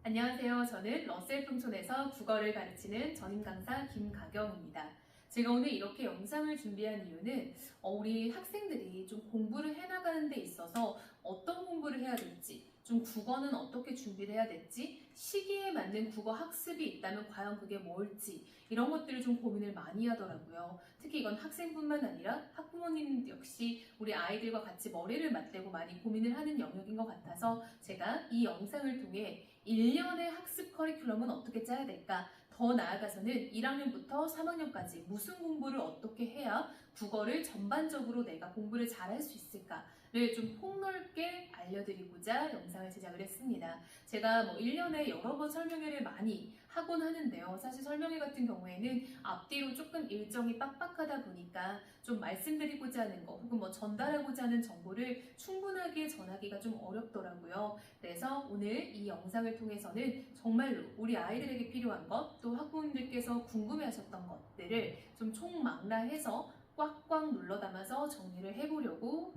안녕하세요. 저는 러셀 풍촌에서 국어를 가르치는 전임 강사 김가경입니다. 제가 오늘 이렇게 영상을 준비한 이유는 우리 학생들이 좀 공부를 해나가는 데 있어서 어떤 공부를 해야 될지, 좀 국어는 어떻게 준비를 해야 될지, 시기에 맞는 국어 학습이 있다면 과연 그게 뭘지 이런 것들을 좀 고민을 많이 하더라고요. 특히 이건 학생뿐만 아니라 학부모님 역시 우리 아이들과 같이 머리를 맞대고 많이 고민을 하는 영역인 것 같아서 제가 이 영상을 통해 1년의 학습 커리큘럼은 어떻게 짜야 될까? 더 나아가서는 1학년부터 3학년까지 무슨 공부를 어떻게 해야 국어를 전반적으로 내가 공부를 잘할 수 있을까를 좀 폭넓게 알려드리고자 영상을 제작을 했습니다. 제가 1년에 여러 번 설명회를 많이 하곤 하는데요. 사실 설명회 같은 경우에는 앞뒤로 조금 일정이 빡빡하다 보니까 좀 말씀드리고자 하는 거 혹은 전달하고자 하는 정보를 충분하게 전하기가 좀 어렵더라고요. 그래서 오늘 이 영상을 통해서는 정말로 우리 아이들에게 필요한 것, 또 학부모님들께서 궁금해하셨던 것들을 좀 총망라해서 꽉꽉 눌러 담아서 정리를 해보려고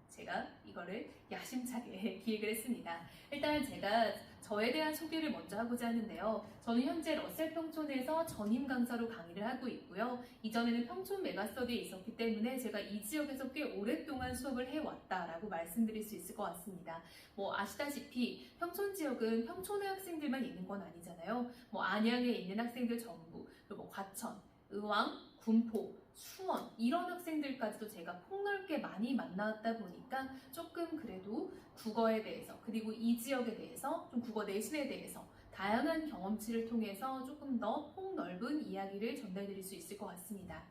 제가 이거를 야심차게 기획을 했습니다. 일단 제가 저에 대한 소개를 먼저 하고자 하는데요. 저는 현재 러셀 평촌에서 전임 강사로 강의를 하고 있고요. 이전에는 평촌 메가스터디에 있었기 때문에 제가 이 지역에서 꽤 오랫동안 수업을 해왔다라고 말씀드릴 수 있을 것 같습니다. 아시다시피 평촌 지역은 평촌의 학생들만 있는 건 아니잖아요. 안양에 있는 학생들 전부, 그리고 과천, 의왕, 군포, 수원 이런 학생들까지도 제가 폭넓게 많이 만나왔다 보니까 조금 그래도 국어에 대해서 그리고 이 지역에 대해서 좀 국어 내신에 대해서 다양한 경험치를 통해서 조금 더 폭넓은 이야기를 전달드릴 수 있을 것 같습니다.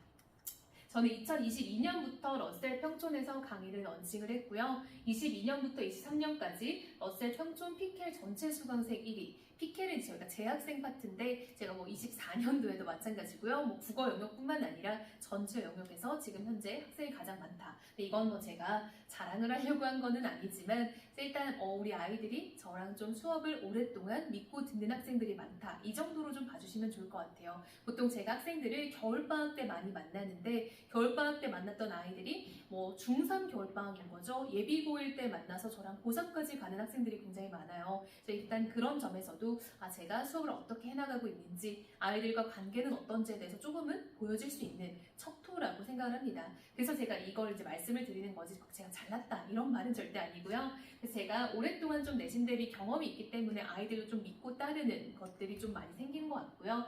저는 2022년부터 러셀 평촌에서 강의를 런칭을 했고요. 22년부터 23년까지 러셀 평촌 피켈 전체 수강생 1위. 피켈은 저희가 재학생 파트인데 제가 24년도에도 마찬가지고요. 국어 영역뿐만 아니라 전체 영역에서 지금 현재 학생이 가장 많다. 근데 이건 제가 자랑을 하려고 한 거는 아니지만 일단 우리 아이들이 저랑 좀 수업을 오랫동안 믿고 듣는 학생들이 많다. 이 정도로 좀 봐주시면 좋을 것 같아요. 보통 제가 학생들을 겨울방학 때 많이 만나는데 겨울방학 때 만났던 아이들이 중3 겨울방학인 거죠. 예비고1 때 만나서 저랑 고3까지 가는 학생들이 굉장히 많아요. 그래서 일단 그런 점에서도 제가 수업을 어떻게 해나가고 있는지 아이들과 관계는 어떤지에 대해서 조금은 보여줄 수 있는 척도라고 생각을 합니다. 그래서 제가 이걸 이제 말씀을 드리는 거지 제가 잘났다 이런 말은 절대 아니고요. 그래서 제가 오랫동안 좀 내신 대비 경험이 있기 때문에 아이들을 좀 믿고 따르는 것들이 좀 많이 생기는 것 같고요.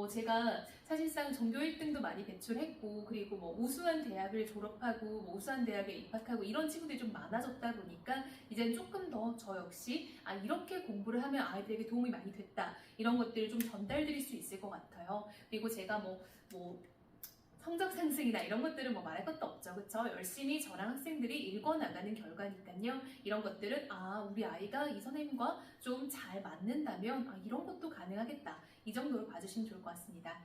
제가 사실상 전교 1등도 많이 배출했고 그리고 우수한 대학을 졸업하고 우수한 대학에 입학하고 이런 친구들이 좀 많아졌다 보니까 이제는 조금 더 저 역시 이렇게 공부를 하면 아이들에게 도움이 많이 됐다 이런 것들을 좀 전달드릴 수 있을 것 같아요. 그리고 제가 성적 상승이나 이런 것들은 말할 것도 없죠. 그쵸? 열심히 저랑 학생들이 읽어나가는 결과니까요. 이런 것들은 우리 아이가 이 선생님과 좀 잘 맞는다면 이런 것도 가능하겠다. 이 정도로 봐주시면 좋을 것 같습니다.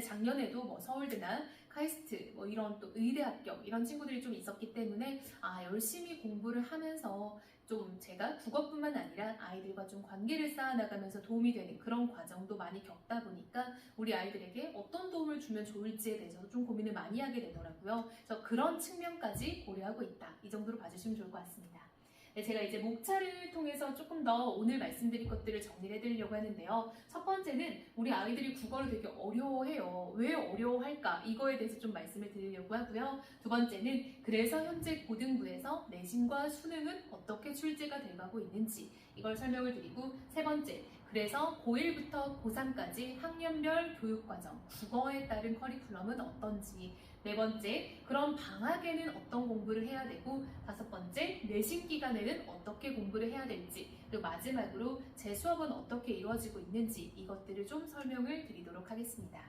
작년에도 서울대나 카이스트 이런 또 의대 합격 이런 친구들이 좀 있었기 때문에 열심히 공부를 하면서 좀 제가 국어뿐만 아니라 아이들과 좀 관계를 쌓아나가면서 도움이 되는 그런 과정도 많이 겪다 보니까 우리 아이들에게 어떤 도움을 주면 좋을지에 대해서 좀 고민을 많이 하게 되더라고요. 그래서 그런 측면까지 고려하고 있다. 이 정도로 봐주시면 좋을 것 같습니다. 제가 이제 목차를 통해서 조금 더 오늘 말씀드릴 것들을 정리를 해드리려고 하는데요. 첫 번째는 우리 아이들이 국어를 되게 어려워해요. 왜 어려워할까? 이거에 대해서 좀 말씀을 드리려고 하고요. 두 번째는 그래서 현재 고등부에서 내신과 수능은 어떻게 출제가 돼가고 있는지 이걸 설명을 드리고 세 번째, 그래서 고1부터 고3까지 학년별 교육과정, 국어에 따른 커리큘럼은 어떤지 네 번째, 그럼 방학에는 어떤 공부를 해야 되고 다섯 번째, 내신 기간에는 어떻게 공부를 해야 될지 그리고 마지막으로 제 수업은 어떻게 이루어지고 있는지 이것들을 좀 설명을 드리도록 하겠습니다.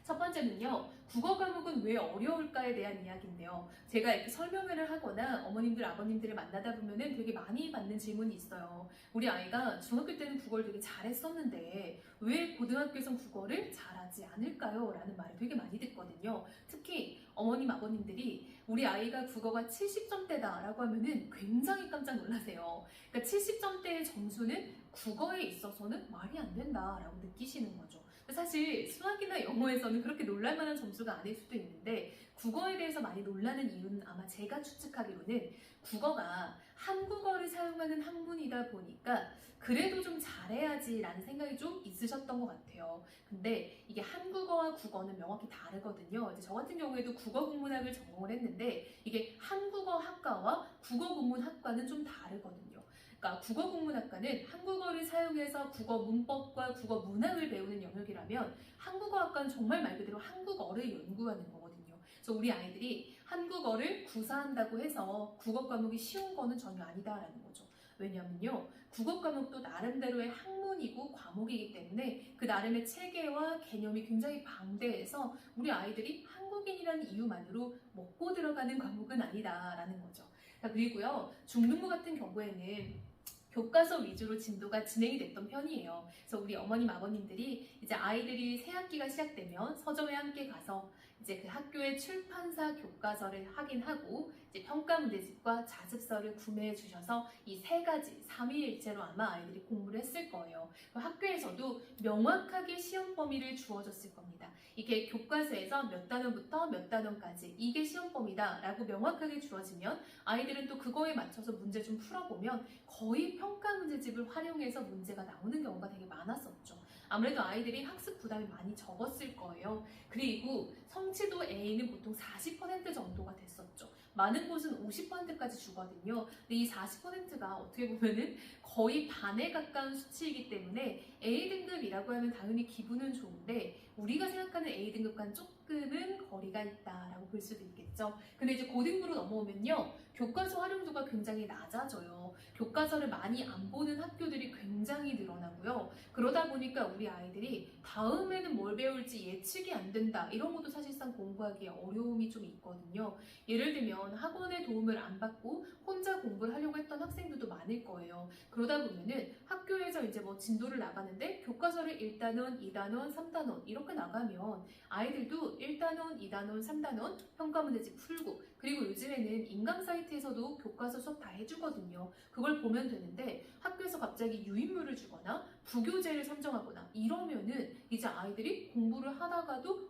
첫 번째는요, 국어 과목은 왜 어려울까에 대한 이야기인데요. 제가 이렇게 설명회를 하거나 어머님들, 아버님들을 만나다 보면은 되게 많이 받는 질문이 있어요. 우리 아이가 중학교 때는 국어를 되게 잘했었는데 왜 고등학교에선 국어를 잘하지 않을까요? 라는 말을 되게 많이 듣거든요. 특히 어머님, 아버님들이 우리 아이가 국어가 70점대다 라고 하면은 굉장히 깜짝 놀라세요. 그러니까 70점대의 점수는 국어에 있어서는 말이 안 된다 라고 느끼시는 거죠. 사실 수학이나 영어에서는 그렇게 놀랄만한 점수가 아닐 수도 있는데 국어에 대해서 많이 놀라는 이유는 아마 제가 추측하기로는 국어가 한국어를 사용하는 학문이다 보니까 그래도 좀 잘해야지라는 생각이 좀 있으셨던 것 같아요. 근데 이게 한국어와 국어는 명확히 다르거든요. 이제 저 같은 경우에도 국어국문학을 전공을 했는데 이게 한국어 학과와 국어국문학과는 좀 다르거든요. 그러니까 국어국문학과는 한국어를 사용해서 국어 문법과 국어 문학을 배우는 영역이라면 한국어학과는 정말 말 그대로 한국어를 연구하는 거거든요. 그래서 우리 아이들이 한국어를 구사한다고 해서 국어 과목이 쉬운 거는 전혀 아니다라는 거죠. 왜냐면요, 국어 과목도 나름대로의 학문이고 과목이기 때문에 그 나름의 체계와 개념이 굉장히 방대해서 우리 아이들이 한국인이라는 이유만으로 먹고 들어가는 과목은 아니다라는 거죠. 자, 그리고요, 중등부 같은 경우에는 교과서 위주로 진도가 진행이 됐던 편이에요. 그래서 우리 어머님, 아버님들이 이제 아이들이 새 학기가 시작되면 서점에 함께 가서 이제 그 학교의 출판사 교과서를 확인하고 이제 평가 문제집과 자습서를 구매해 주셔서 이 세 가지 삼위일체로 아마 아이들이 공부를 했을 거예요. 학교에서도 명확하게 시험 범위를 주어졌을 겁니다. 이게 교과서에서 몇 단원부터 몇 단원까지 이게 시험 범위다 라고 명확하게 주어지면 아이들은 또 그거에 맞춰서 문제 좀 풀어보면 거의 평가 문제집을 활용해서 문제가 나오는 경우가 되게 많았었죠. 아무래도 아이들이 학습 부담이 많이 적었을 거예요. 그리고 성취도 A는 보통 40% 정도가 됐었죠. 많은 곳은 50%까지 주거든요. 근데 이 40%가 어떻게 보면은 거의 반에 가까운 수치이기 때문에 A등급이라고 하면 당연히 기분은 좋은데 우리가 생각하는 A등급과는 조금은 거리가 있다라고 볼 수도 있겠죠. 근데 이제 고등부로 넘어오면요, 교과서 활용도가 굉장히 낮아져요. 교과서를 많이 안 보는 학교들이 굉장히 늘어나고요. 그러다 보니까 우리 아이들이 다음에는 뭘 배울지 예측이 안 된다. 이런 것도 사실상 공부하기에 어려움이 좀 있거든요. 예를 들면 학원의 도움을 안 받고 혼자 공부를 하려고 했던 학생들도 많을 거예요. 그러다 보면은 학교에서 이제 뭐 진도를 나가는데 교과서를 1단원, 2단원, 3단원 이렇게 나가면 아이들도 1단원, 2단원, 3단원 평가 문제집 풀고 그리고 요즘에는 인강 사이트에서도 교과서 수업 다 해주거든요. 그걸 보면 되는데 학교에서 갑자기 유인물을 주거나 부교재를 선정하거나 이러면은 이제 아이들이 공부를 하다가도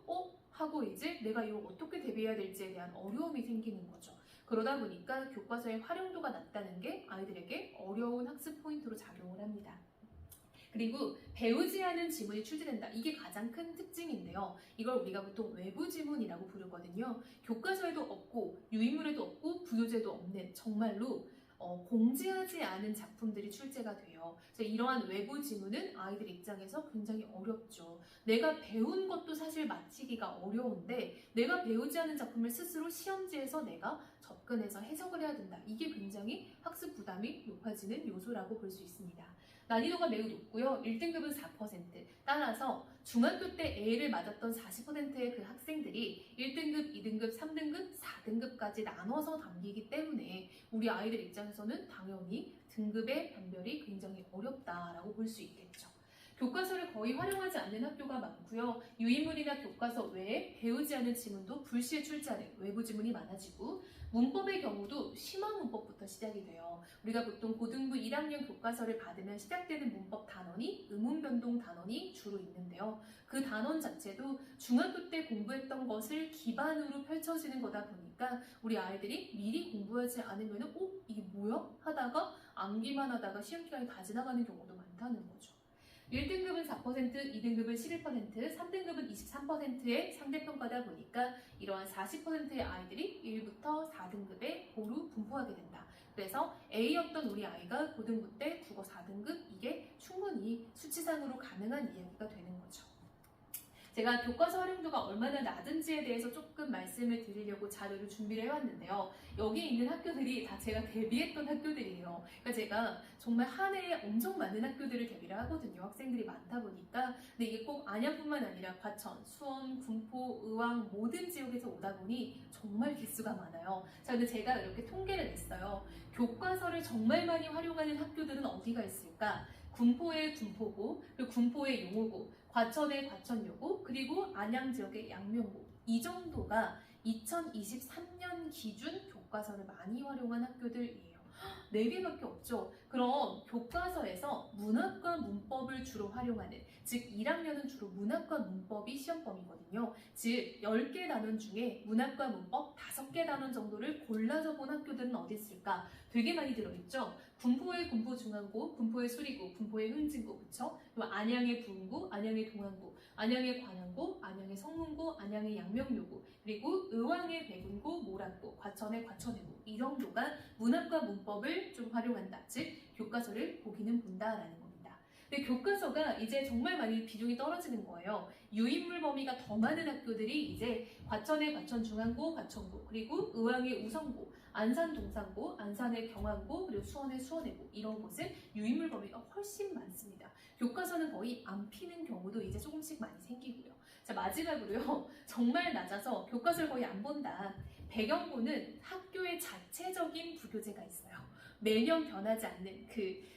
하고 이제 내가 이걸 어떻게 대비해야 될지에 대한 어려움이 생기는 거죠. 그러다 보니까 교과서의 활용도가 낮다는 게 아이들에게 어려운 학습 포인트로 작용을 합니다. 그리고 배우지 않은 지문이 출제된다. 이게 가장 큰 특징인데요. 이걸 우리가 보통 외부 지문이라고 부르거든요. 교과서에도 없고 유인물에도 없고 부교재도 없는 정말로 공지하지 않은 작품들이 출제가 돼요. 그래서 이러한 외부 지문은 아이들 입장에서 굉장히 어렵죠. 내가 배운 것도 사실 맞히기가 어려운데 내가 배우지 않은 작품을 스스로 시험지에서 내가 접근해서 해석을 해야 된다. 이게 굉장히 학습 부담이 높아지는 요소라고 볼 수 있습니다. 난이도가 매우 높고요. 1등급은 4%. 따라서 중학교 때 A를 맞았던 40%의 그 학생들이 1등급, 2등급, 3등급, 4등급까지 나눠서 담기기 때문에 우리 아이들 입장에서는 당연히 등급의 변별이 굉장히 어렵다라고 볼 수 있겠죠. 교과서를 거의 활용하지 않는 학교가 많고요. 유인물이나 교과서 외에 배우지 않은 지문도 불시에 출제하는 외부 지문이 많아지고 문법의 경우도 심화 문법부터 시작이 돼요. 우리가 보통 고등부 1학년 교과서를 받으면 시작되는 문법 단원이 의문변동 단원이 주로 있는데요. 그 단원 자체도 중학교 때 공부했던 것을 기반으로 펼쳐지는 거다 보니까 우리 아이들이 미리 공부하지 않으면 이게 뭐야? 하다가 암기만 하다가 시험 기간이 다 지나가는 경우도 많다는 거죠. 1등급은 4%, 2등급은 11%, 3등급은 23%의 상대평가다 보니까 이러한 40%의 아이들이 1부터 4등급에 고루 분포하게 된다. 그래서 A였던 우리 아이가 고등부 때 국어 4등급 이게 충분히 수치상으로 가능한 이야기가 되는 거죠. 제가 교과서 활용도가 얼마나 낮은지에 대해서 조금 말씀을 드리려고 자료를 준비를 해왔는데요. 여기 있는 학교들이 다 제가 데뷔했던 학교들이에요. 그러니까 제가 정말 한 해에 엄청 많은 학교들을 데뷔를 하거든요. 학생들이 많다 보니까. 근데 이게 꼭 안양뿐만 아니라 과천, 수원, 군포, 의왕 모든 지역에서 오다 보니 정말 개수가 많아요. 자, 근데 제가 이렇게 통계를 냈어요. 교과서를 정말 많이 활용하는 학교들은 어디가 있을까? 군포의 군포고, 그리고 군포의 용호고, 과천의 과천여고, 그리고 안양 지역의 양명고. 이 정도가 2023년 기준 교과서를 많이 활용한 학교들이에요. 4개밖에 없죠. 그럼 교과서에서 문학과 문법을 주로 활용하는, 즉 1학년은 주로 문학과 문법이 시험 범위거든요. 즉 10개 단원 중에 문학과 문법 5개 단원 정도를 골라서 본 학교들은 어디 있을까? 되게 많이 들어있죠. 군포의 군포중앙고, 군포의 수리고, 군포의 흥진고, 그쵸? 그리고 안양의 부흥고, 안양의 동안고, 안양의 관양고, 안양의 성문고, 안양의 양명여고, 그리고 의왕의 백운고, 모란고, 과천의 과천외고, 이 정도가 문학과 문법을 좀 활용한다. 즉 교과서를 보기는 본다라는 겁니다. 근데 교과서가 이제 정말 많이 비중이 떨어지는 거예요. 유인물 범위가 더 많은 학교들이 이제 과천의 과천중앙고, 과천고, 그리고 의왕의 우성고, 안산 동산고, 안산의 경안고, 그리고 수원의 수원외고, 이런 곳은 유인물 범위가 훨씬 많습니다. 교과서는 거의 안 피는 경우도 이제 조금씩 많이 생기고요. 자, 마지막으로요. 정말 낮아서 교과서를 거의 안 본다. 배경고는 학교의 자체적인 부교재가 있어요. 매년 변하지 않는 그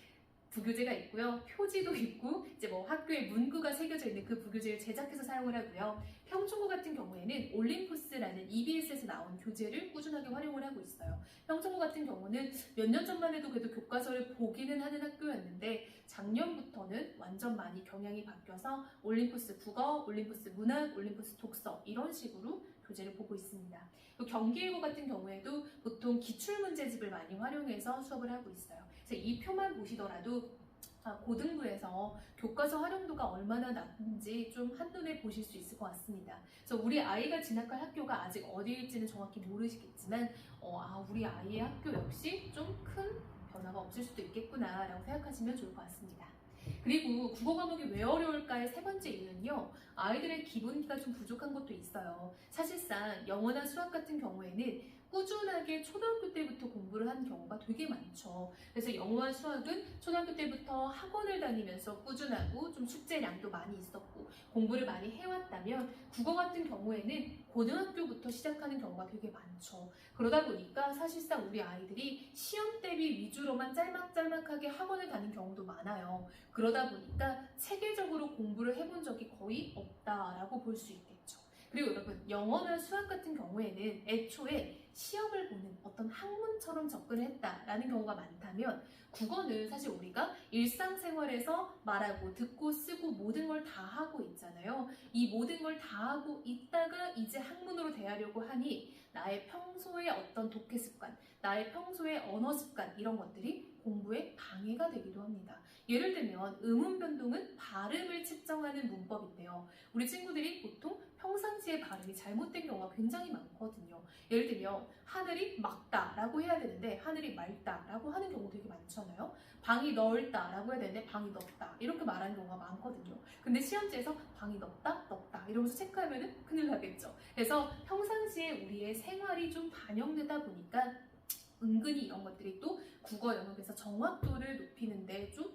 부교재가 있고요. 표지도 있고 이제 뭐 학교에 문구가 새겨져 있는 그 부교재를 제작해서 사용을 하고요. 평촌고 같은 경우에는 올림푸스라는 EBS에서 나온 교재를 꾸준하게 활용을 하고 있어요. 평촌고 같은 경우는 몇 년 전만 해도 그래도 교과서를 보기는 하는 학교였는데 작년부터는 완전 많이 경향이 바뀌어서 올림푸스 국어, 올림푸스 문학, 올림푸스 독서 이런 식으로 교재를 보고 있습니다. 경기일보 같은 경우에도 보통 기출문제집을 많이 활용해서 수업을 하고 있어요. 그래서 이 표만 보시더라도 고등부에서 교과서 활용도가 얼마나 낮은지 좀 한눈에 보실 수 있을 것 같습니다. 그래서 우리 아이가 진학할 학교가 아직 어디일지는 정확히 모르시겠지만 우리 아이의 학교 역시 좀 큰 변화가 없을 수도 있겠구나 라고 생각하시면 좋을 것 같습니다. 그리고 국어 과목이 왜 어려울까의 세 번째 이유는요. 아이들의 기본기가 좀 부족한 것도 있어요. 사실상 영어나 수학 같은 경우에는 꾸준하게 초등학교 때부터 공부를 한 경우가 되게 많죠. 그래서 영어와 수학은 초등학교 때부터 학원을 다니면서 꾸준하고 좀 숙제량도 많이 있었고 공부를 많이 해왔다면 국어 같은 경우에는 고등학교부터 시작하는 경우가 되게 많죠. 그러다 보니까 사실상 우리 아이들이 시험 대비 위주로만 짤막짤막하게 학원을 다닌 경우도 많아요. 그러다 보니까 체계적으로 공부를 해본 적이 거의 없다라고 볼 수 있겠죠. 그리고 여러분, 영어나 수학 같은 경우에는 애초에 시험을 보는 어떤 학문처럼 접근을 했다라는 경우가 많다면 국어는 사실 우리가 일상생활에서 말하고 듣고 쓰고 모든 걸 다 하고 있잖아요. 이 모든 걸 다 하고 있다가 이제 학문으로 대하려고 하니 나의 평소의 어떤 독해 습관, 나의 평소의 언어 습관 이런 것들이 공부에 방해가 되기도 합니다. 예를 들면 음운 변동은 발음을 측정하는 문법인데요. 우리 친구들이 보통 평상시에 발음이 잘못된 경우가 굉장히 많거든요. 예를 들면 하늘이 맑다 라고 해야 되는데 하늘이 맑다 라고 하는 경우 되게 많잖아요. 방이 넓다 라고 해야 되는데 방이 넓다 이렇게 말하는 경우가 많거든요. 근데 시험지에서 방이 넓다 이러면서 체크하면 큰일 나겠죠. 그래서 평상시에 우리의 생활이 좀 반영되다 보니까 은근히 이런 것들이 또 국어 영역에서 정확도를 높이는데 좀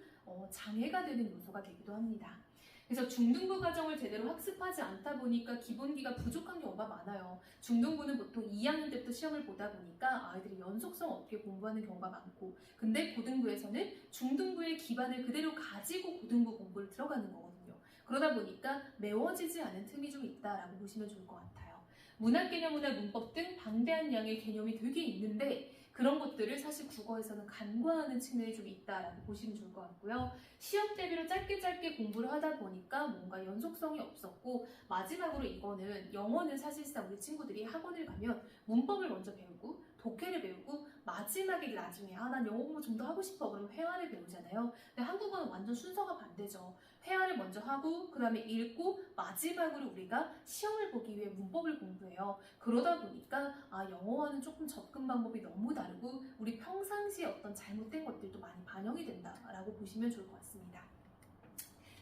장애가 되는 요소가 되기도 합니다. 그래서 중등부 과정을 제대로 학습하지 않다 보니까 기본기가 부족한 경우가 많아요. 중등부는 보통 2학년 때부터 시험을 보다 보니까 아이들이 연속성 없게 공부하는 경우가 많고 근데 고등부에서는 중등부의 기반을 그대로 가지고 고등부 공부를 들어가는 거거든요. 그러다 보니까 메워지지 않은 틈이 좀 있다라고 보시면 좋을 것 같아요. 문학 개념이나 문법 등 방대한 양의 개념이 되게 있는데 그런 것들을 사실 국어에서는 간과하는 측면이 좀 있다라고 보시면 좋을 것 같고요. 시험 대비로 짧게 공부를 하다 보니까 뭔가 연속성이 없었고 마지막으로 이거는 영어는 사실상 우리 친구들이 학원을 가면 문법을 먼저 배우고 독해를 배우고 마지막에 나중에 난 영어 공부 좀 더 하고 싶어 그러면 회화를 배우잖아요. 근데 한국어는 완전 순서가 반대죠. 회화를 먼저 하고 그 다음에 읽고 마지막으로 우리가 시험을 보기 위해 문법을 공부해요. 그러다 보니까 영어와는 조금 접근 방법이 너무 다르고 우리 평상시에 어떤 잘못된 것들도 많이 반영이 된다라고 보시면 좋을 것 같습니다.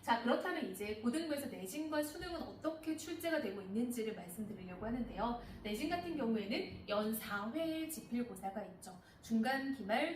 자, 그렇다면 이제 고등부에서 내신과 수능은 어떻게 출제가 되고 있는지를 말씀드리려고 하는데요. 내신 같은 경우에는 연 4회의 지필고사가 있죠. 중간 기말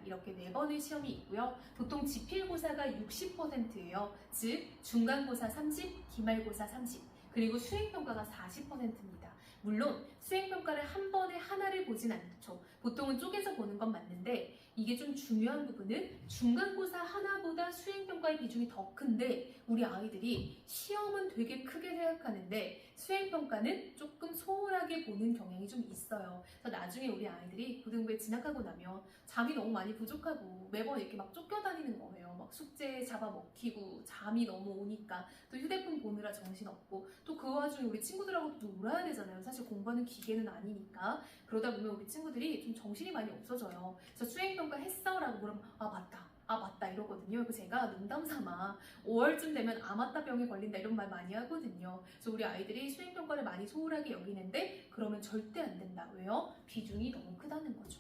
이렇게 4번의 시험이 있고요. 보통 지필고사가 60%예요. 즉 중간고사 30, 기말고사 30, 그리고 수행평가가 40%입니다. 물론 수행평가를 한 번에 하나를 보진 않죠. 보통은 쪼개서 보는 건 맞는데 이게 좀 중요한 부분은 중간고사 하나보다 수행평가의 비중이 더 큰데 우리 아이들이 시험은 되게 크게 생각하는데 수행평가는 조금 소홀하게 보는 경향이 좀 있어요. 그래서 나중에 우리 아이들이 고등부에 진학하고 나면 잠이 너무 많이 부족하고 매번 이렇게 막 쫓겨다니는 거예요. 막 숙제 잡아먹히고 잠이 너무 오니까 또 휴대폰 보느라 정신없고 또 그 와중에 우리 친구들하고 또 놀아야 되잖아요. 사실 공부하는 기계는 아니니까. 그러다 보면 우리 친구들이 좀 정신이 많이 없어져요. 그래서 수행평가 했어? 라고 물으면 아 맞다 이러거든요. 그래서 제가 농담삼아 5월쯤 되면 아 맞다 병에 걸린다 이런 말 많이 하거든요. 그래서 우리 아이들이 수행평가를 많이 소홀하게 여기는데 그러면 절대 안 된다. 왜요? 비중이 너무 크다는 거죠.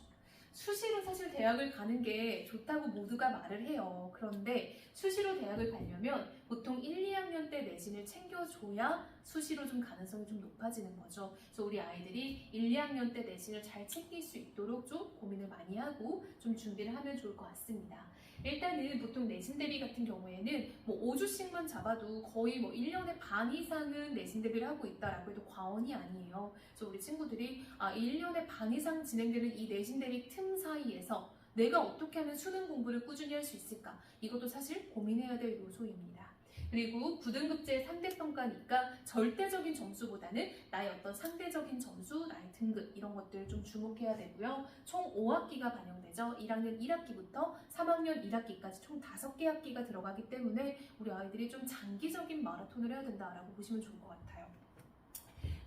수시로 사실 대학을 가는 게 좋다고 모두가 말을 해요. 그런데 수시로 대학을 가려면 보통 1, 2학년 때 내신을 챙겨줘야 수시로 좀 가능성이 좀 높아지는 거죠. 그래서 우리 아이들이 1, 2학년 때 내신을 잘 챙길 수 있도록 좀 고민을 많이 하고 좀 준비를 하면 좋을 것 같습니다. 일단은 보통 내신 대비 같은 경우에는 뭐 5주씩만 잡아도 거의 뭐 1년에 반 이상은 내신 대비를 하고 있다라고 해도 과언이 아니에요. 그래서 우리 친구들이 1년에 반 이상 진행되는 이 내신 대비 틈 사이에서 내가 어떻게 하면 수능 공부를 꾸준히 할 수 있을까? 이것도 사실 고민해야 될 요소입니다. 그리고 9등급제 상대평가니까 절대적인 점수보다는 나의 어떤 상대적인 점수, 나의 등급 이런 것들 좀 주목해야 되고요. 총 5학기가 반영되죠. 1학년 1학기부터 3학년 1학기까지 총 5개 학기가 들어가기 때문에 우리 아이들이 좀 장기적인 마라톤을 해야 된다라고 보시면 좋을 것 같아요.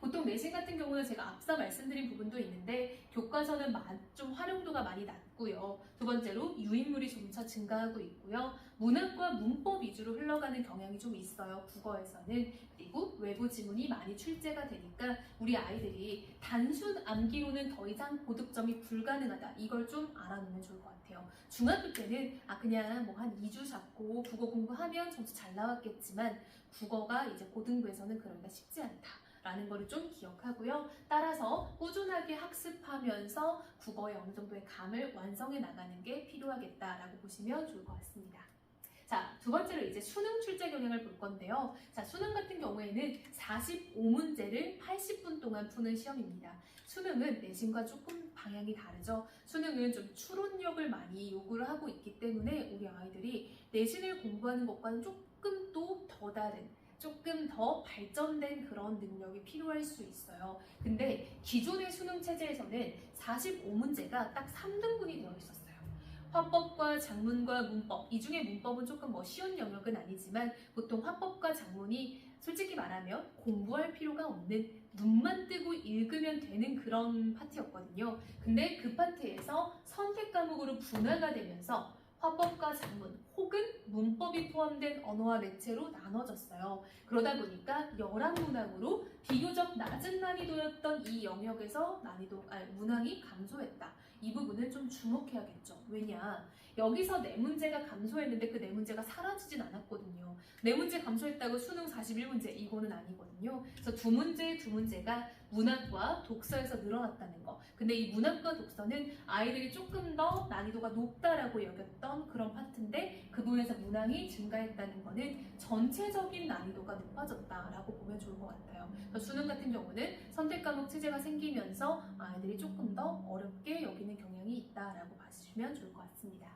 보통 내신 같은 경우는 제가 앞서 말씀드린 부분도 있는데 교과서는 좀 활용도가 많이 낮고요. 두 번째로 유인물이 점차 증가하고 있고요. 문학과 문법 위주로 흘러가는 경향이 좀 있어요. 국어에서는. 그리고 외부 지문이 많이 출제가 되니까 우리 아이들이 단순 암기로는 더 이상 고득점이 불가능하다. 이걸 좀 알아놓으면 좋을 것 같아요. 중학교 때는 그냥 뭐 한 2주 잡고 국어 공부하면 점수 잘 나왔겠지만 국어가 이제 고등부에서는 그러기가 쉽지 않다. 라는 거를 좀 기억하고요. 따라서 꾸준하게 학습하면서 국어의 어느 정도의 감을 완성해 나가는 게 필요하겠다라고 보시면 좋을 것 같습니다. 자, 두 번째로 이제 수능 출제 경향을 볼 건데요. 자, 수능 같은 경우에는 45문제를 80분 동안 푸는 시험입니다. 수능은 내신과 조금 방향이 다르죠. 수능은 좀 추론력을 많이 요구를 하고 있기 때문에 우리 아이들이 내신을 공부하는 것과는 조금 또 더 다른 조금 더 발전된 그런 능력이 필요할 수 있어요. 근데 기존의 수능 체제에서는 45문제가 딱 3등분이 되어 있었어요. 화법과 작문과 문법, 이 중에 문법은 조금 쉬운 영역은 아니지만 보통 화법과 작문이 솔직히 말하면 공부할 필요가 없는 눈만 뜨고 읽으면 되는 그런 파트였거든요. 근데 그 파트에서 선택 과목으로 분화가 되면서 화법과 작문 혹은 문법이 포함된 언어와 매체로 나눠졌어요. 그러다 보니까 열학문항으로 비교적 낮은 난이도였던 이 영역에서 문항이 감소했다. 이 부분은 좀 주목해야겠죠. 왜냐? 여기서 4문제가 감소했는데 그 4문제가 사라지진 않았거든요. 4문제 감소했다고 수능 41문제 이거는 아니거든요. 그래서 2문제가 문학과 독서에서 늘어났다는 거. 근데 이 문학과 독서는 아이들이 조금 더 난이도가 높다라고 여겼던 그런 파트인데 그 부분에서 문항이 증가했다는 거는 전체적인 난이도가 높아졌다라고 보면 좋을 것 같아요. 그래서 수능 같은 경우는 선택 과목 체제가 생기면서 아이들이 조금 더 어렵게 여기는 경향이 있다라고 봐주시면 좋을 것 같습니다.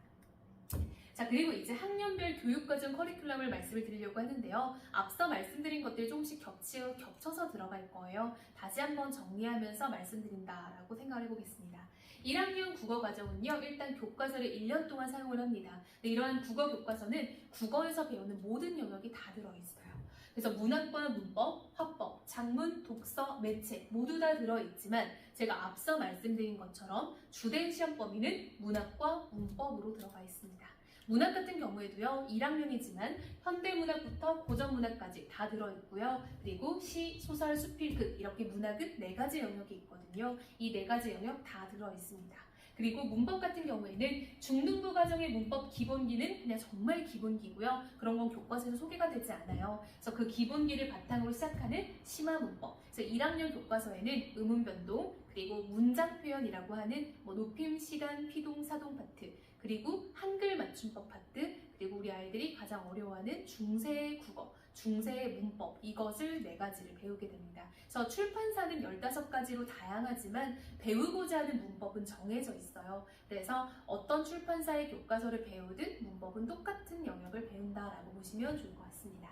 자, 그리고 이제 학년별 교육과정 커리큘럼을 말씀을 드리려고 하는데요. 앞서 말씀드린 것들이 조금씩 겹쳐서 들어갈 거예요. 다시 한번 정리하면서 말씀드린다라고 생각을 해보겠습니다. 1학년 국어과정은요, 일단 교과서를 1년 동안 사용을 합니다. 이러한 국어 교과서는 국어에서 배우는 모든 영역이 다 들어있어요. 그래서 문학과 문법, 화법, 작문, 독서, 매체 모두 다 들어있지만 제가 앞서 말씀드린 것처럼 주된 시험 범위는 문학과 문법으로 들어가 있습니다. 문학 같은 경우에도요, 1학년이지만 현대문학부터 고전문학까지 다 들어있고요. 그리고 시, 소설, 수필, 글 이렇게 문학은 4가지 영역이 있거든요. 이 4가지 영역 다 들어있습니다. 그리고 문법 같은 경우에는 중등부 과정의 문법 기본기는 그냥 정말 기본기고요. 그런 건 교과서에서 소개가 되지 않아요. 그래서 그 기본기를 바탕으로 시작하는 심화 문법. 그래서 1학년 교과서에는 음운 변동, 그리고 문장 표현이라고 하는 높임, 시간, 피동, 사동 파트, 그리고 한글 맞춤법 파트, 그리고 우리 아이들 아이들이 가장 어려워하는 중세 국어, 중세 문법, 이것을 4가지를 배우게 됩니다. 그래서 출판사는 15가지로 다양하지만 배우고자 하는 문법은 정해져 있어요. 그래서 어떤 출판사의 교과서를 배우든 문법은 똑같은 영역을 배운다라고 보시면 좋을 것 같습니다.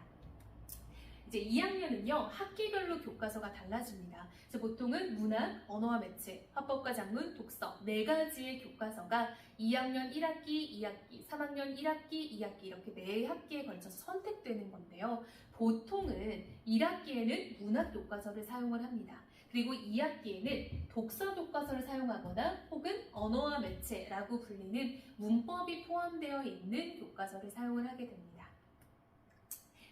이제 2학년은요, 학기별로 교과서가 달라집니다. 그래서 보통은 문학, 언어와 매체, 화법과 작문, 독서 4가지의 교과서가 2학년 1학기, 2학기, 3학년 1학기, 2학기 이렇게 4학기에 걸쳐서 선택되는 건데요. 보통은 1학기에는 문학 교과서를 사용을 합니다. 그리고 2학기에는 독서 교과서를 사용하거나 혹은 언어와 매체라고 불리는 문법이 포함되어 있는 교과서를 사용을 하게 됩니다.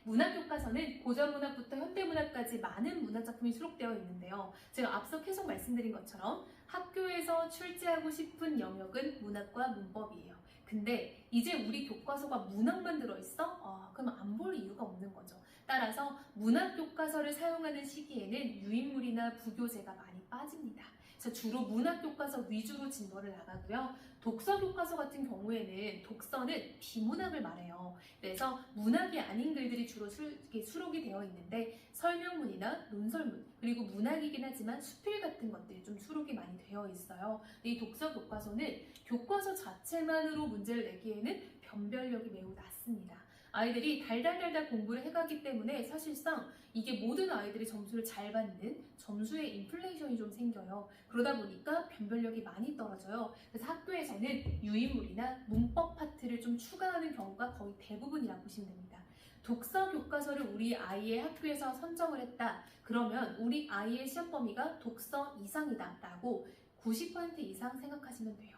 문학교과서는 고전문학부터 현대문학까지 많은 문학작품이 수록되어 있는데요. 제가 앞서 계속 말씀드린 것처럼 학교에서 출제하고 싶은 영역은 문학과 문법이에요. 근데 이제 우리 교과서가 문학만 들어있어? 그럼 안 볼 이유가 없는 거죠. 따라서 문학교과서를 사용하는 시기에는 유인물이나 부교재가 많이 빠집니다. 그래서 주로 문학교과서 위주로 진도를 나가고요. 독서교과서 같은 경우에는 독서는 비문학을 말해요. 그래서 문학이 아닌 글들이 주로 수록이 되어 있는데 설명문이나 논설문, 그리고 문학이긴 하지만 수필 같은 것들이 좀 수록이 많이 되어 있어요. 근데 이 독서교과서는 교과서 자체만으로 문제를 내기에는 변별력이 매우 낮습니다. 아이들이 달달달달 공부를 해가기 때문에 사실상 이게 모든 아이들이 점수를 잘 받는 점수의 인플레이션이 좀 생겨요. 그러다 보니까 변별력이 많이 떨어져요. 그래서 학교에서는 유인물이나 문법 파트를 좀 추가하는 경우가 거의 대부분이라고 보시면 됩니다. 독서 교과서를 우리 아이의 학교에서 선정을 했다. 그러면 우리 아이의 시험 범위가 독서 이상이다 라고 90% 이상 생각하시면 돼요.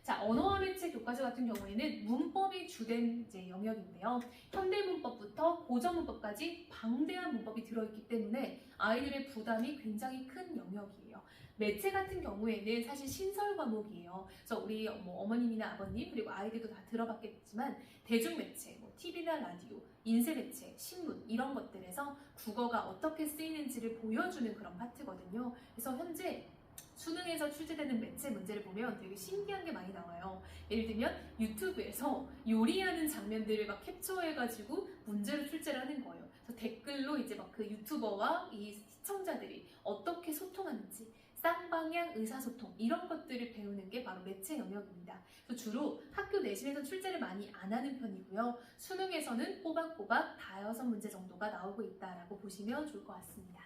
자, 언어와 매체 교과서 같은 경우에는 문법이 주된 영역인데요. 현대문법부터 고전문법까지 방대한 문법이 들어있기 때문에 아이들의 부담이 굉장히 큰 영역이에요. 매체 같은 경우에는 사실 신설 과목이에요. 그래서 우리 어머님이나 아버님 그리고 아이들도 다 들어봤겠지만 대중매체, TV나 라디오, 인쇄매체, 신문 이런 것들에서 국어가 어떻게 쓰이는지를 보여주는 그런 파트거든요. 그래서 현재 수능에서 출제되는 매체 문제를 보면 되게 신기한 게 많이 나와요. 예를 들면 유튜브에서 요리하는 장면들을 막 캡처해가지고 문제로 출제를 하는 거예요. 그래서 댓글로 이제 막 그 유튜버와 이 시청자들이 어떻게 소통하는지, 쌍방향 의사소통 이런 것들을 배우는 게 바로 매체 영역입니다. 그래서 주로 학교 내신에서 출제를 많이 안 하는 편이고요. 수능에서는 꼬박꼬박 5문제 정도가 나오고 있다라고 보시면 좋을 것 같습니다.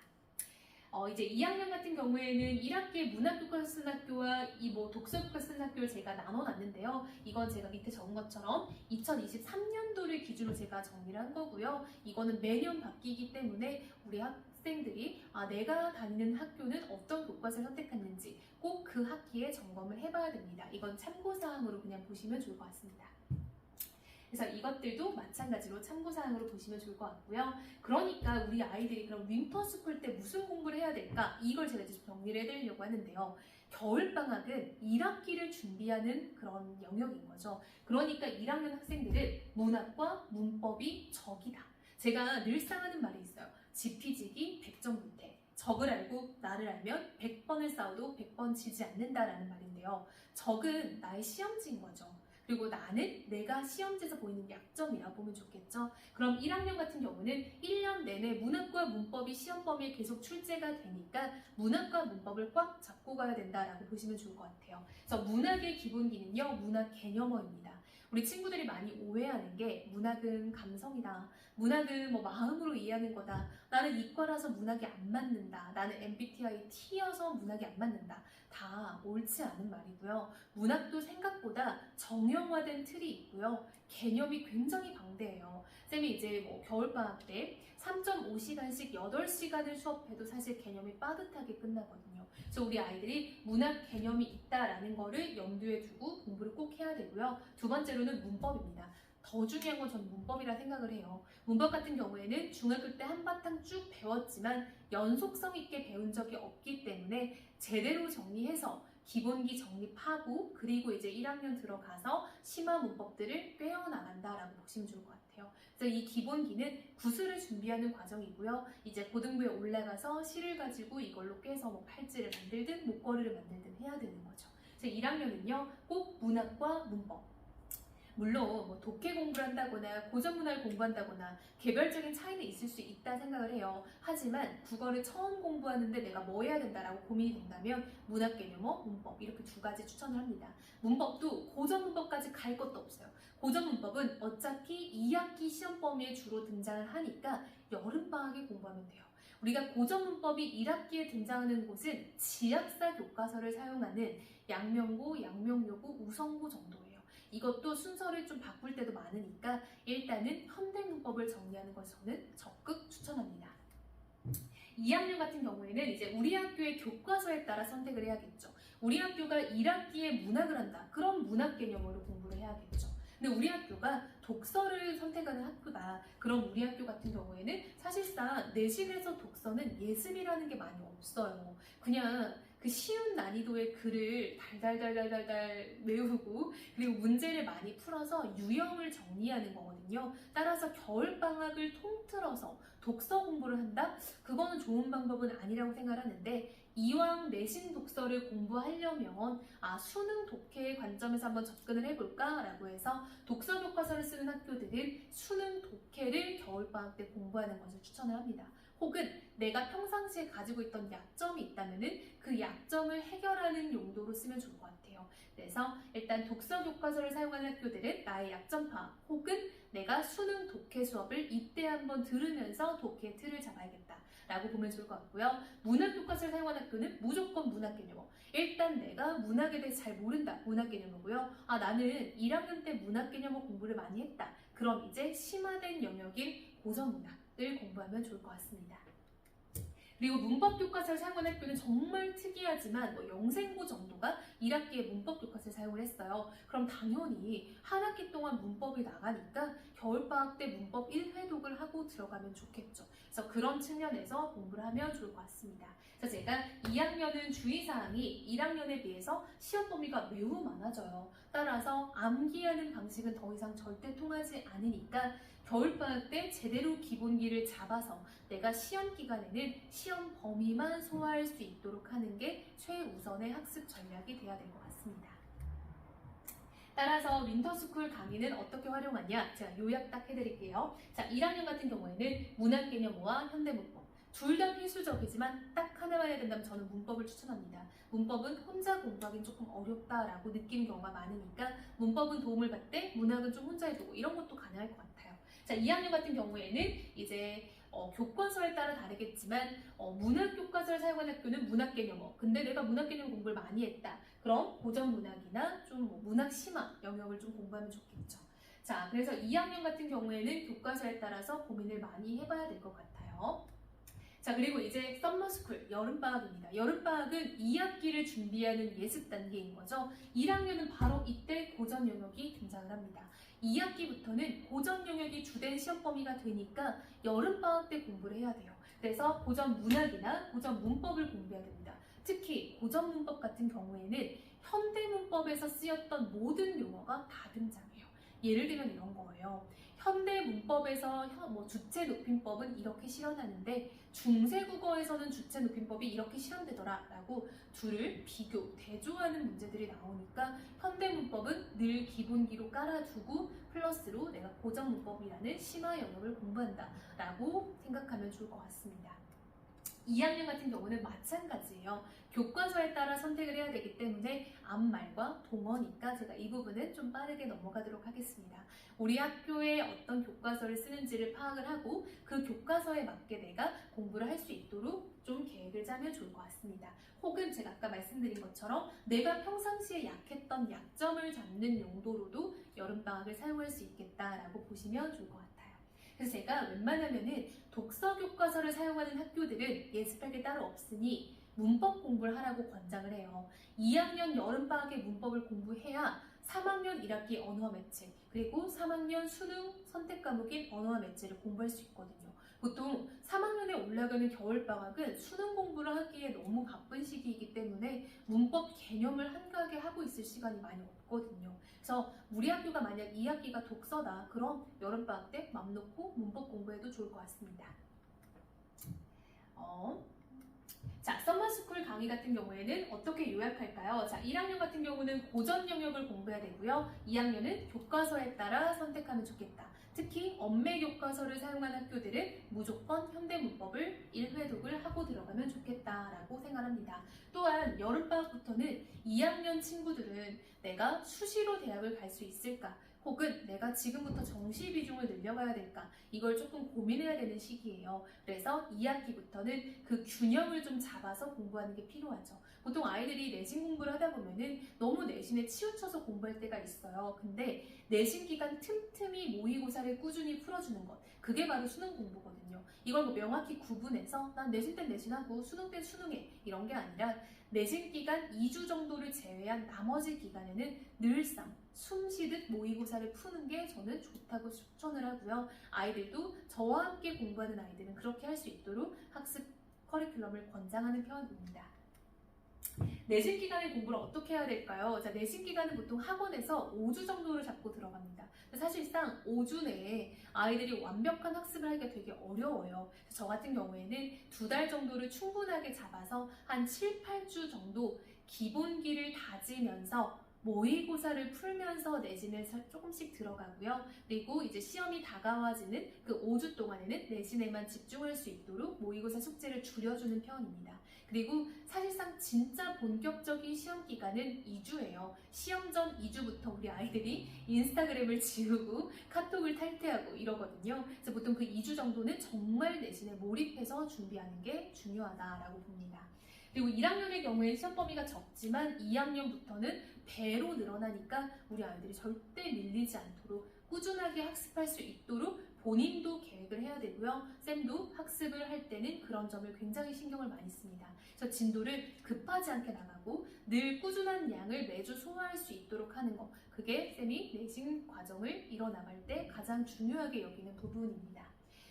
이제 2학년 같은 경우에는 1학기에 문학교과서 쓴 학교와 이 독서교과서 쓴 학교를 제가 나눠놨는데요. 이건 제가 밑에 적은 것처럼 2023년도를 기준으로 제가 정리를 한 거고요. 이거는 매년 바뀌기 때문에 우리 학생들이 내가 다니는 학교는 어떤 교과서를 선택했는지 꼭 그 학기에 점검을 해봐야 됩니다. 이건 참고사항으로 그냥 보시면 좋을 것 같습니다. 그래서 이것들도 마찬가지로 참고사항으로 보시면 좋을 것 같고요. 그러니까 우리 아이들이 그럼 윈터스쿨 때 무슨 공부를 해야 될까? 이걸 제가 이제 정리를 해드리려고 하는데요. 겨울방학은 1학기를 준비하는 그런 영역인 거죠. 그러니까 1학년 학생들은 문학과 문법이 적이다. 제가 늘상 하는 말이 있어요. 지피지기 100점 불태. 적을 알고 나를 알면 100번을 싸워도 100번 지지 않는다라는 말인데요. 적은 나의 시험지인 거죠. 그리고 나는 내가 시험지에서 보이는 약점이라고 보면 좋겠죠. 그럼 1학년 같은 경우는 1년 내내 문학과 문법이 시험 범위에 계속 출제가 되니까 문학과 문법을 꽉 잡고 가야 된다라고 보시면 좋을 것 같아요. 그래서 문학의 기본기는요, 문학 개념어입니다. 우리 친구들이 많이 오해하는 게 문학은 감성이다. 문학은 마음으로 이해하는 거다. 나는 이과라서 문학이 안 맞는다. 나는 MBTI T여서 문학이 안 맞는다. 다 옳지 않은 말이고요. 문학도 생각보다 정형화된 틀이 있고요. 개념이 굉장히 방대해요. 쌤이 이제 겨울방학 때 3.5시간씩 8시간을 수업해도 사실 개념이 빠듯하게 끝나거든요. 그래서 우리 아이들이 문학 개념이 있다라는 거를 염두에 두고 공부를 꼭 해야 되고요. 두 번째로는 문법입니다. 더 중요한 건 저는 문법이라 생각을 해요. 문법 같은 경우에는 중학교 때 한바탕 쭉 배웠지만 연속성 있게 배운 적이 없기 때문에 제대로 정리해서 기본기 정립하고 그리고 이제 1학년 들어가서 심화 문법들을 꿰어나간다라고 보시면 좋을 것 같아요. 그래서 이 기본기는 구술을 준비하는 과정이고요. 이제 고등부에 올라가서 실을 가지고 이걸로 꿰서 팔찌를 만들든 목걸이를 만들든 해야 되는 거죠. 그래서 1학년은요 꼭 문학과 문법 물론 뭐 독해 공부를 한다거나 고전 문화를 공부한다거나 개별적인 차이는 있을 수 있다 생각을 해요. 하지만 국어를 처음 공부하는데 내가 뭐 해야 된다라고 고민이 된다면 문학 개념어, 문법 이렇게 두 가지 추천을 합니다. 문법도 고전 문법까지 갈 것도 없어요. 고전 문법은 어차피 2학기 시험 범위에 주로 등장을 하니까 여름방학에 공부하면 돼요. 우리가 고전 문법이 1학기에 등장하는 곳은 지학사 교과서를 사용하는 양명고, 양명여고, 우성고 정도예요. 이것도 순서를 좀 바꿀 때도 많으니까 일단은 현대문법을 정리하는 것을 저는 적극 추천합니다. 2학년 같은 경우에는 이제 우리 학교의 교과서에 따라 선택을 해야겠죠. 우리 학교가 1학기에 문학을 한다. 그럼 문학 개념으로 공부를 해야겠죠. 근데 우리 학교가 독서를 선택하는 학교다. 그럼 우리 학교 같은 경우에는 사실상 내신에서 독서는 예습이라는 게 많이 없어요. 그냥 그 쉬운 난이도의 글을 달달달달달달 외우고 그리고 문제를 많이 풀어서 유형을 정리하는 거거든요. 따라서 겨울방학을 통틀어서 독서 공부를 한다? 그거는 좋은 방법은 아니라고 생각하는데 이왕 내신 독서를 공부하려면 수능 독해의 관점에서 한번 접근을 해볼까? 라고 해서 독서 교과서를 쓰는 학교들은 수능 독해를 겨울방학 때 공부하는 것을 추천을 합니다. 혹은 내가 평상시에 가지고 있던 약점이 있다면 그 약점을 해결하는 용도로 쓰면 좋을 것 같아요. 그래서 일단 독서 교과서를 사용하는 학교들은 나의 약점 파악 혹은 내가 수능 독해 수업을 이때 한번 들으면서 독해 틀을 잡아야겠다 라고 보면 좋을 것 같고요. 문학 교과서를 사용하는 학교는 무조건 문학 개념어. 일단 내가 문학에 대해서 잘 모른다. 문학 개념어고요. 나는 1학년 때 문학 개념어 공부를 많이 했다. 그럼 이제 심화된 영역인 고전 문학을 공부하면 좋을 것 같습니다. 그리고 문법 교과서를 사용하는 학교는 정말 특이하지만 영생고 정도가 1학기에 문법 교과서를 사용을 했어요. 그럼 당연히 한 학기 동안 문법이 나가니까 겨울방학 때 문법 1회독을 하고 들어가면 좋겠죠. 그래서 그런 측면에서 공부를 하면 좋을 것 같습니다. 그래서 제가 2학년은 주의사항이 1학년에 비해서 시험 범위가 매우 많아져요. 따라서 암기하는 방식은 더 이상 절대 통하지 않으니까 겨울방학 때 제대로 기본기를 잡아서 내가 시험 기간에는 시험 범위만 소화할 수 있도록 하는 게 최우선의 학습 전략이 돼야 될 것 같습니다. 따라서 윈터스쿨 강의는 어떻게 활용하냐? 제가 요약 딱 해드릴게요. 자, 1학년 같은 경우에는 문학 개념어와 현대문법 둘 다 필수적이지만 딱 하나만 해야 된다면 저는 문법을 추천합니다. 문법은 혼자 공부하기는 조금 어렵다라고 느끼는 경우가 많으니까 문법은 도움을 받되 문학은 좀 혼자 해두고 이런 것도 가능할 것 같아요. 자, 2학년 같은 경우에는 이제 교과서에 따라 다르겠지만 문학 교과서를 사용하는 학교는 문학 개념어. 근데 내가 문학 개념 공부를 많이 했다. 그럼 고전 문학이나 좀 문학 심화 영역을 좀 공부하면 좋겠죠. 자, 그래서 2학년 같은 경우에는 교과서에 따라서 고민을 많이 해봐야 될 것 같아요. 자, 그리고 이제 썸머스쿨, 여름방학입니다. 여름방학은 2학기를 준비하는 예습 단계인 거죠. 1학년은 바로 이때 고전 영역이 등장을 합니다. 2학기부터는 고전 영역이 주된 시험 범위가 되니까 여름방학 때 공부를 해야 돼요. 그래서 고전 문학이나 고전 문법을 공부해야 됩니다. 특히 고전 문법 같은 경우에는 현대 문법에서 쓰였던 모든 용어가 다 등장해요. 예를 들면 이런 거예요. 현대 문법에서 주체 높임법은 이렇게 실현하는데 중세국어에서는 주체 높임법이 이렇게 실현되더라 라고 둘을 비교, 대조하는 문제들이 나오니까 현대 문법은 늘 기본기로 깔아두고 플러스로 내가 고전 문법이라는 심화 영역을 공부한다 라고 생각하면 좋을 것 같습니다. 2학년 같은 경우는 마찬가지예요. 교과서에 따라 선택을 해야 되기 때문에 앞말과 동어니까 제가 이 부분은 좀 빠르게 넘어가도록 하겠습니다. 우리 학교에 어떤 교과서를 쓰는지를 파악을 하고 그 교과서에 맞게 내가 공부를 할 수 있도록 좀 계획을 짜면 좋을 것 같습니다. 혹은 제가 아까 말씀드린 것처럼 내가 평상시에 약했던 약점을 잡는 용도로도 여름방학을 사용할 수 있겠다라고 보시면 좋을 것 같아요. 그래서 제가 웬만하면은 독서 교과서를 사용하는 학교들은 예습할 게 따로 없으니 문법 공부를 하라고 권장을 해요. 2학년 여름방학에 문법을 공부해야 3학년 1학기 언어와 매체 그리고 3학년 수능 선택 과목인 언어와 매체를 공부할 수 있거든요. 보통 3학년에 올라가는 겨울방학은 수능 공부를 하기에 너무 바쁜 시기이기 때문에 문법 개념을 한가하게 하고 있을 시간이 많이 없거든요. 그래서 우리 학교가 만약 2학기가 독서다 그럼 여름방학 때 맘 놓고 문법 공부해도 좋을 것 같습니다. 자, 썸머스쿨 강의 같은 경우에는 어떻게 요약할까요? 자, 1학년 같은 경우는 고전 영역을 공부해야 되고요. 2학년은 교과서에 따라 선택하면 좋겠다. 특히 엄매 교과서를 사용한 학교들은 무조건 현대문법을 1회독을 하고 들어가면 좋겠다라고 생각합니다. 또한 여름방학부터는 2학년 친구들은 내가 수시로 대학을 갈 수 있을까? 혹은 내가 지금부터 정시 비중을 늘려가야 될까? 이걸 조금 고민해야 되는 시기예요. 그래서 2학기부터는 그 균형을 좀 잡아서 공부하는 게 필요하죠. 보통 아이들이 내신 공부를 하다 보면은 너무 내신에 치우쳐서 공부할 때가 있어요. 근데 내신 기간 틈틈이 모의고사를 꾸준히 풀어주는 것, 그게 바로 수능 공부거든요. 이걸 뭐 명확히 구분해서 난 내신 땐 내신하고 수능 땐 수능해 이런 게 아니라 내신 기간 2주 정도를 제외한 나머지 기간에는 늘상 숨 쉬듯 모의고사를 푸는 게 저는 좋다고 추천을 하고요. 아이들도 저와 함께 공부하는 아이들은 그렇게 할 수 있도록 학습 커리큘럼을 권장하는 편입니다. 내신 기간에 공부를 어떻게 해야 될까요? 자, 내신 기간은 보통 학원에서 5주 정도를 잡고 들어갑니다. 사실상 5주 내에 아이들이 완벽한 학습을 하기가 되게 어려워요. 저 같은 경우에는 2달 정도를 충분하게 잡아서 한 7, 8주 정도 기본기를 다지면서 모의고사를 풀면서 내신을 조금씩 들어가고요. 그리고 이제 시험이 다가와지는 그 5주 동안에는 내신에만 집중할 수 있도록 모의고사 숙제를 줄여주는 편입니다. 그리고 사실상 진짜 본격적인 시험 기간은 2주예요. 시험 전 2주부터 우리 아이들이 인스타그램을 지우고 카톡을 탈퇴하고 이러거든요. 그래서 보통 그 2주 정도는 정말 내신에 몰입해서 준비하는 게 중요하다라고 봅니다. 그리고 1학년의 경우에 시험 범위가 적지만 2학년부터는 배로 늘어나니까 우리 아이들이 절대 밀리지 않도록 꾸준하게 학습할 수 있도록 본인도 계획을 해야 되고요. 쌤도 학습을 할 때는 그런 점을 굉장히 신경을 많이 씁니다. 그래서 진도를 급하지 않게 나가고 늘 꾸준한 양을 매주 소화할 수 있도록 하는 거, 그게 쌤이 내신 과정을 이뤄나갈 때 가장 중요하게 여기는 부분입니다.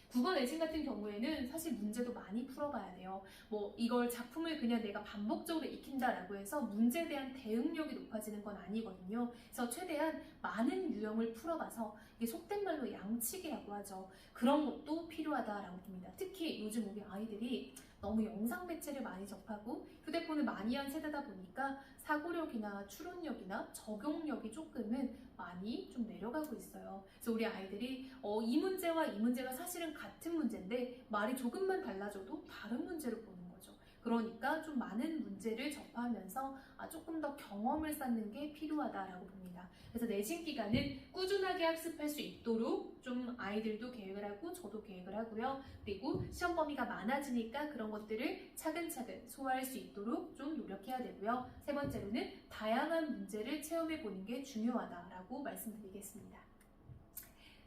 국어 내신 같은 경우에는 사실 문제도 많이 풀어봐야 돼요. 뭐 이걸 작품을 그냥 내가 반복적으로 익힌다라고 해서 문제에 대한 대응력이 높아지는 건 아니거든요. 그래서 최대한 많은 유형을 풀어봐서 이게 속된 말로 양치기라고 하죠. 그런 것도 필요하다라고 봅니다. 특히 요즘 우리 아이들이 너무 영상 매체를 많이 접하고 휴대폰을 많이 한 세대다 보니까 사고력이나 추론력이나 적용력이 조금은 많이 좀 내려가고 있어요. 그래서 우리 아이들이 이 문제와 이 문제가 사실은 같은 문제인데 말이 조금만 달라져도 다른 문제를 보는 거죠. 그러니까 좀 많은 문제를 접하면서 조금 더 경험을 쌓는 게 필요하다라고 봅니다. 그래서 내신 기간은 꾸준하게 학습할 수 있도록 좀 아이들도 계획을 하고 저도 계획을 하고요. 그리고 시험 범위가 많아지니까 그런 것들을 차근차근 소화할 수 있도록 좀 노력해야 되고요. 세 번째로는 다양한 문제를 체험해 보는 게 중요하다라고 말씀드리겠습니다.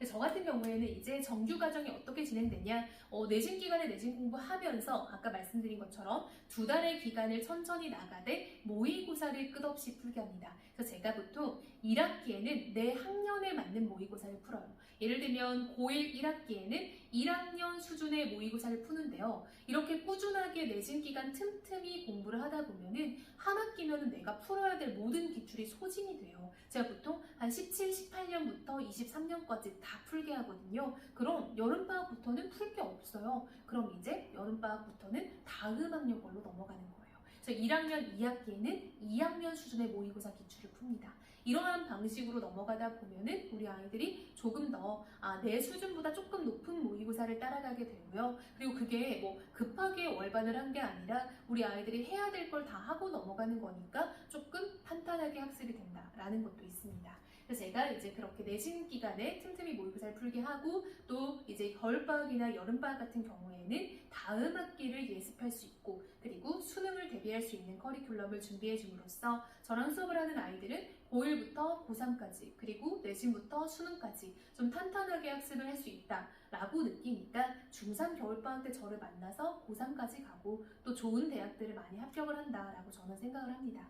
저 같은 경우에는 이제 정규 과정이 어떻게 진행되냐, 내신 기간에 내신 공부하면서 아까 말씀드린 것처럼 2달의 기간을 천천히 나가되 모의고사를 끝없이 풀게 합니다. 그래서 제가 보통 1학기에는 내 학년에 맞는 모의고사를 풀어요. 예를 들면 고1 1학기에는 1학년 수준의 모의고사를 푸는데요. 이렇게 꾸준하게 내신 기간 틈틈이 공부를 하다 보면은 한 학기면은 내가 풀어야 될 모든 기출이 소진이 돼요. 제가 보통 한 17, 18년부터 23년까지 다 풀게 하거든요. 그럼 여름방학부터는 풀 게 없어요. 그럼 이제 여름방학부터는 다음 학년 걸로 넘어가는 거예요. 그래서 1학년 2학기에는 2학년 수준의 모의고사 기출을 풉니다. 이러한 방식으로 넘어가다 보면은 우리 아이들이 조금 더 내 수준보다 조금 높은 모의고사를 따라가게 되고요. 그리고 그게 뭐 급하게 월반을 한 게 아니라 우리 아이들이 해야 될 걸 다 하고 넘어가는 거니까 조금 탄탄하게 학습이 된다라는 것도 있습니다. 그래서 제가 이제 그렇게 내신 기간에 틈틈이 모의고사를 풀게 하고 또 이제 겨울방학이나 여름방학 같은 경우에는 다음 학기를 예습할 수 있고 그리고 수능을 대비할 수 있는 커리큘럼을 준비해 줌으로써 저랑 수업을 하는 아이들은 고1부터 고3까지 그리고 내신부터 수능까지 좀 탄탄하게 학습을 할 수 있다라고 느끼니까 중3 겨울방학 때 저를 만나서 고3까지 가고 또 좋은 대학들을 많이 합격을 한다라고 저는 생각을 합니다.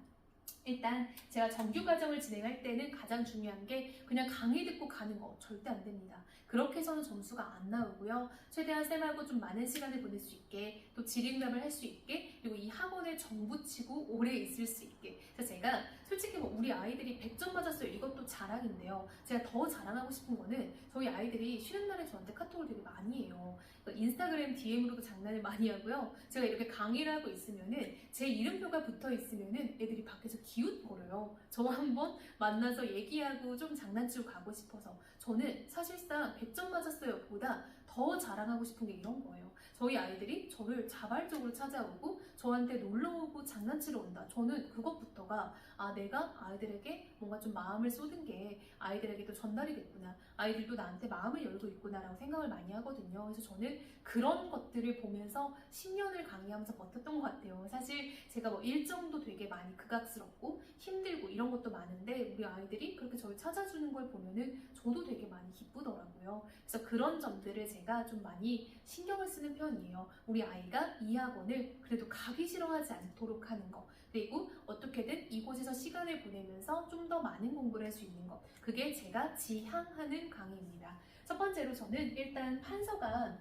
일단 제가 정규 과정을 진행할 때는 가장 중요한 게 그냥 강의 듣고 가는 거 절대 안 됩니다. 그렇게 해서는 점수가 안 나오고요. 최대한 쌤하고 좀 많은 시간을 보낼 수 있게, 또 질의응답을 할 수 있게, 그리고 이 학원에 정붙이고 오래 있을 수 있게. 그래서 제가 솔직히 뭐 우리 아이들이 100점 맞았어요, 이것도 자랑인데요. 제가 더 자랑하고 싶은 거는 저희 아이들이 쉬는 날에 저한테 카톡을 되게 많이 해요. 인스타그램 DM으로도 장난을 많이 하고요. 제가 이렇게 강의를 하고 있으면은 제 이름표가 붙어 있으면은 애들이 밖에서 기웃거려요. 저 한번 만나서 얘기하고 좀 장난치고 가고 싶어서. 저는 사실상 100점 맞았어요 보다 더 자랑하고 싶은 게 이런 거예요. 저희 아이들이 저를 자발적으로 찾아오고 저한테 놀러오고 장난치러 온다. 저는 그것부터가 내가 아이들에게 뭔가 좀 마음을 쏟은 게 아이들에게도 전달이 됐구나. 아이들도 나한테 마음을 열고 있구나 라고 생각을 많이 하거든요. 그래서 저는 그런 것들을 보면서 10년을 강의하면서 버텼던 것 같아요. 사실 제가 뭐 일정도 되게 많이 극악스럽고 힘들고 이런 것도 많은데 우리 아이들이 그렇게 저를 찾아주는 걸 보면은 저도 되게 많이 기쁘더라고요. 그래서 그런 점들을 제가 좀 많이 신경을 쓰는 편이에요. 우리 아이가 이 학원을 그래도 가기 싫어하지 않도록 하는 거, 그리고 어떻게든 이곳에서 시간을 보내면서 좀 더 많은 공부를 할 수 있는 것, 그게 제가 지향하는 강의입니다. 첫 번째로 저는 일단 판서가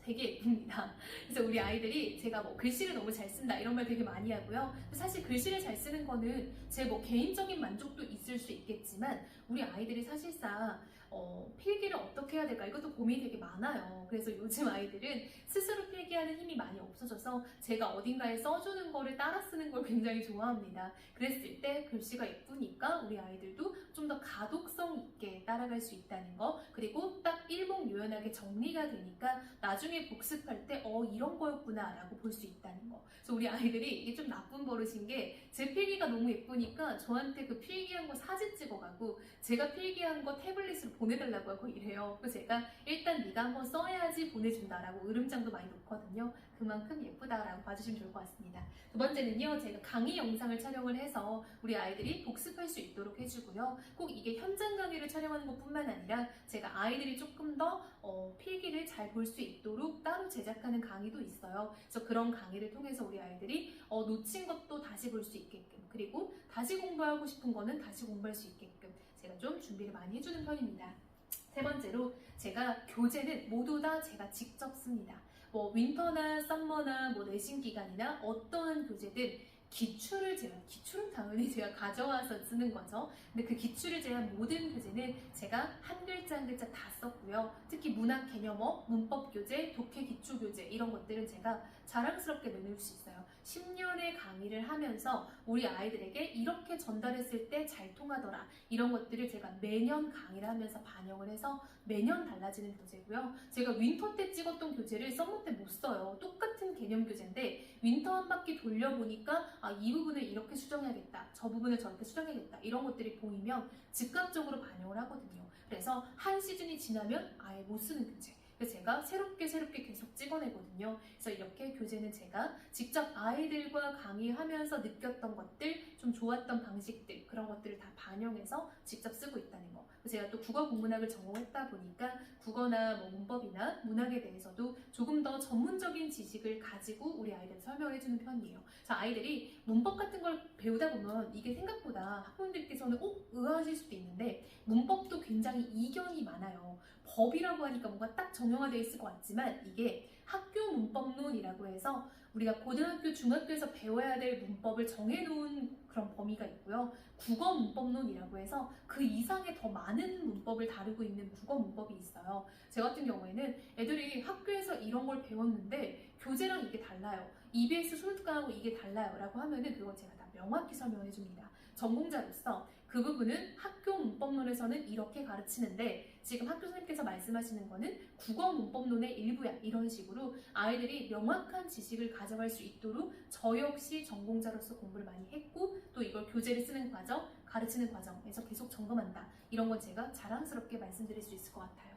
되게 예쁩니다. 그래서 우리 아이들이 제가 뭐 글씨를 너무 잘 쓴다 이런 말 되게 많이 하고요. 사실 글씨를 잘 쓰는 거는 제 뭐 개인적인 만족도 있을 수 있겠지만 우리 아이들이 사실상 필기를 어떻게 해야 될까 이것도 고민이 되게 많아요. 그래서 요즘 아이들은 스스로 필기하는 힘이 많이 없어져서 제가 어딘가에 써주는 거를 따라 쓰는 걸 굉장히 좋아합니다. 그랬을 때 글씨가 예쁘니까 우리 아이들도 좀 더 가독성 있게 따라갈 수 있다는 거, 그리고 딱 일목요연하게 정리가 되니까 나중에 복습할 때 이런 거였구나 라고 볼 수 있다는 거. 그래서 우리 아이들이 이게 좀 나쁜 버릇인 게 제 필기가 너무 예쁘니까 저한테 그 필기한 거 사진 찍어가고 제가 필기한 거 태블릿으로 보내달라고 하고 이래요. 그래서 제가 일단 네가 한번 써야지 보내준다라고 으름장도 많이 놓거든요. 그만큼 예쁘다라고 봐주시면 좋을 것 같습니다. 두 번째는요, 제가 강의 영상을 촬영을 해서 우리 아이들이 복습할 수 있도록 해주고요. 꼭 이게 현장 강의를 촬영하는 것뿐만 아니라 제가 아이들이 조금 더 필기를 잘 볼 수 있도록 따로 제작하는 강의도 있어요. 그래서 그런 강의를 통해서 우리 아이들이 놓친 것도 다시 볼 수 있게끔, 그리고 다시 공부하고 싶은 거는 다시 공부할 수 있게끔 제가 좀 준비를 많이 해주는 편입니다. 세 번째로 제가 교재는 모두 다 제가 직접 씁니다. 뭐 윈터나 썸머나 뭐 내신 기간이나 어떠한 교재든 기출은 당연히 제가 가져와서 쓰는 거죠. 근데 그 기출을 제한 모든 교재는 제가 한 글자 한 글자 다 썼고요. 특히 문학 개념어, 문법 교재, 독해 기초 교재 이런 것들은 제가 자랑스럽게 내놓을 수 있어요. 10년의 강의를 하면서 우리 아이들에게 이렇게 전달했을 때 잘 통하더라. 이런 것들을 제가 매년 강의를 하면서 반영을 해서 매년 달라지는 교재고요. 제가 윈터 때 찍었던 교재를 썸머 때 못 써요. 똑같은 개념 교재인데 윈터 한 바퀴 돌려보니까 이 부분을 이렇게 수정해야겠다. 저 부분을 저렇게 수정해야겠다. 이런 것들이 보이면 즉각적으로 반영을 하거든요. 그래서 한 시즌이 지나면 아예 못 쓰는 교재. 그래서 제가 새롭게 계속 찍어내거든요. 그래서 이렇게 교재는 제가 직접 아이들과 강의하면서 느꼈던 것들, 좀 좋았던 방식들, 그런 것들을 다 반영해서 직접 쓰고 있다는 거. 제가 또 국어 국문학을 전공했다 보니까 국어나 뭐 문법이나 문학에 대해서도 조금 더 전문적인 지식을 가지고 우리 아이들 설명을 해주는 편이에요. 그래서 아이들이 문법 같은 걸 배우다 보면 이게 생각보다 학부모님들께서는 의아하실 수도 있는데 문법도 굉장히 이견이 많아요. 법이라고 하니까 뭔가 딱 정형화되어 있을 것 같지만 이게 학교 문법론이라고 해서 우리가 고등학교, 중학교에서 배워야 될 문법을 정해놓은 그런 범위가 있고요. 국어 문법론이라고 해서 그 이상의 더 많은 문법을 다루고 있는 국어 문법이 있어요. 제 같은 경우에는 애들이 학교에서 이런 걸 배웠는데 교재랑 이게 달라요. EBS 수능특강하고 이게 달라요 라고 하면은 그건 제가 다 명확히 설명해 줍니다. 전공자로서 그 부분은 학교 문법론에서는 이렇게 가르치는데 지금 학교 선생님께서 말씀하시는 거는 국어 문법론의 일부야. 이런 식으로 아이들이 명확한 지식을 가져갈 수 있도록 저 역시 전공자로서 공부를 많이 했고 또 이걸 교재를 쓰는 과정, 가르치는 과정에서 계속 점검한다. 이런 건 제가 자랑스럽게 말씀드릴 수 있을 것 같아요.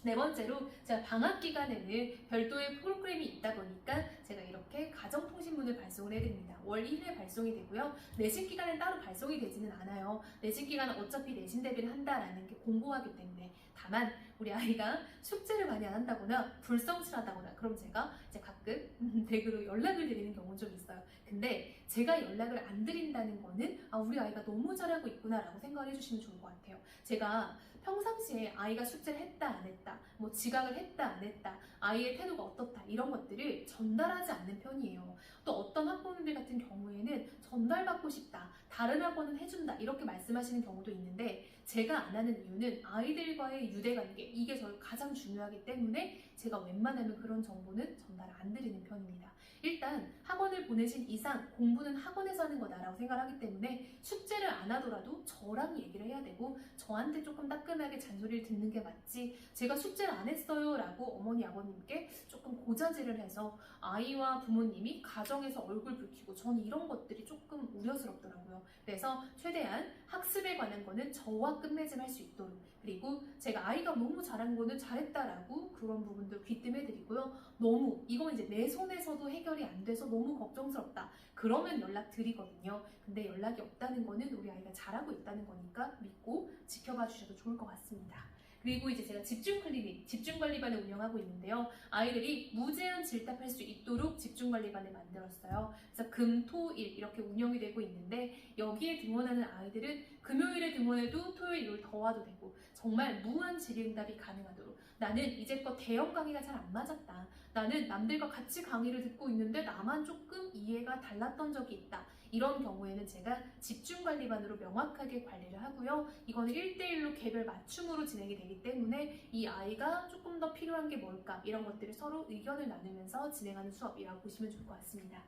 네 번째로 제가 방학 기간에는 별도의 프로그램이 있다 보니까 제가 이렇게 가정통신문을 발송을 해드립니다. 월 1회 발송이 되고요. 내신 기간엔 따로 발송이 되지는 않아요. 내신 기간은 어차피 내신 대비를 한다라는 게 공고하기 때문에. 다만 우리 아이가 숙제를 많이 안 한다거나 불성실하다거나 그럼 제가 이제 가끔 댁으로 연락을 드리는 경우는 좀 있어요. 근데 제가 연락을 안 드린다는 거는 우리 아이가 너무 잘하고 있구나라고 생각을 해주시면 좋을 것 같아요. 제가 평상시에 아이가 숙제를 했다 안 했다, 뭐 지각을 했다 안 했다, 아이의 태도가 어떻다 이런 것들을 전달하지 않는 편이에요. 또 어떤 학부모님들 같은 경우에는 전달받고 싶다, 다른 학원은 해준다 이렇게 말씀하시는 경우도 있는데 제가 안 하는 이유는 아이들과의 유대관계 이게 저희 가장 중요하기 때문에 제가 웬만하면 그런 정보는 전달 안 드리는 편입니다. 일단 학원을 보내신 이상 공부는 학원에서 하는 거다라고 생각하기 때문에 숙제를 안 하더라도 저랑 얘기를 해야 되고 저한테 조금 따끔하게 잔소리를 듣는 게 맞지 제가 숙제를 안 했어요 라고 어머니 아버님께 조금 고자질을 해서 아이와 부모님이 가정에서 얼굴 붉히고 저는 이런 것들이 조금 우려스럽더라고요. 그래서 최대한 학습에 관한 거는 저와 끝맺음할 수 있도록 그리고 제가 아이가 너무 잘한 거는 잘했다라고 그런 부분들 귀뜸해드리고요. 너무 이건 이제 내 손에서도 해결이 안 돼서 너무 걱정스럽다. 그러면 연락 드리거든요. 근데 연락이 없다는 거는 우리 아이가 잘하고 있다는 거니까 믿고 지켜봐 주셔도 좋을 것 같습니다. 그리고 이제 제가 집중클리닉, 집중관리반을 운영하고 있는데요. 아이들이 무제한 질답할 수 있도록 집중관리반을 만들었어요. 그래서 금, 토, 일 이렇게 운영이 되고 있는데 여기에 등원하는 아이들은 금요일에 등원해도 토요일, 일요일 더 와도 되고 정말 무한 질의응답이 가능하도록 나는 이제껏 대형 강의가 잘 안 맞았다. 나는 남들과 같이 강의를 듣고 있는데 나만 조금 이해가 달랐던 적이 있다. 이런 경우에는 제가 집중관리반으로 명확하게 관리를 하고요. 이거는 1대1로 개별 맞춤으로 진행이 되기 때문에 이 아이가 조금 더 필요한 게 뭘까 이런 것들을 서로 의견을 나누면서 진행하는 수업이라고 보시면 좋을 것 같습니다.